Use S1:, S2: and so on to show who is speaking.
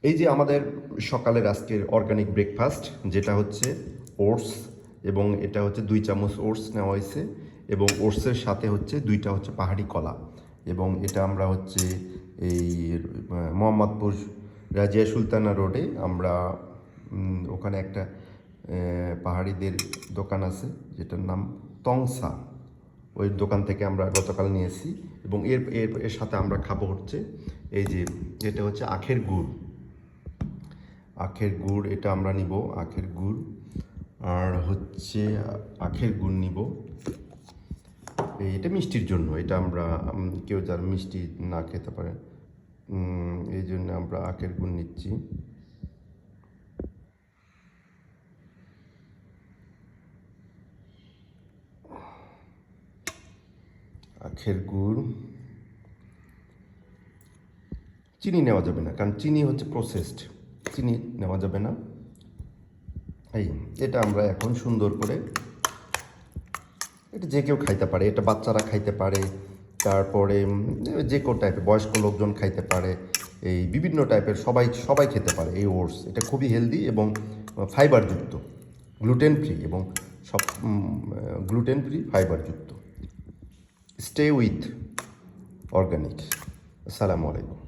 S1: এই যে আমাদের সকালের আজকের অর্গানিক ব্রেকফাস্ট, যেটা হচ্ছে ওটস, এবং এটা হচ্ছে 2 চামচ ওটস নেওয়া হয়েছে, এবং ওটসের সাথে হচ্ছে 2টা হচ্ছে পাহাড়ি কলা, এবং এটা আমরা হচ্ছে এই মোহাম্মদপুর রাজিয়া সুলতানা রোডে আমরা ওখানে একটা পাহাড়িদের দোকান আছে যেটার নাম তংসা, ওই দোকান থেকে আমরা গতকাল নিয়েছি। এবং এর এর এর সাথে আমরা খাবো হচ্ছে এই যে এটা হচ্ছে আখের গুড়। আখের গুড় এটা আমরা নিব, আখের গুড়, আর হচ্ছে আখের গুড় নিব। এটা মিষ্টির জন্য, এটা আমরা কেউ যারা মিষ্টি না খেতে পারে এই জন্য আমরা আখের গুড় নিচ্ছি। আখের গুড়, চিনি নেওয়া যাবে না, কারণ চিনি হচ্ছে প্রসেসড, চিনি নেওয়া যাবে না। এই এটা আমরা এখন সুন্দর করে, এটা যে কেউ খাইতে পারে, এটা বাচ্চারা খাইতে পারে, তারপরে যে কোনো টাইপের বয়স্ক লোকজন খাইতে পারে, এই বিভিন্ন টাইপের সবাই খেতে পারে এই ওটস। এটা খুবই হেলদি এবং ফাইবারযুক্ত, গ্লুটেন ফ্রি, এবং সব গ্লুটেন ফ্রি ফাইবারযুক্ত। Stay with organic. আসসালামু আলাইকুম।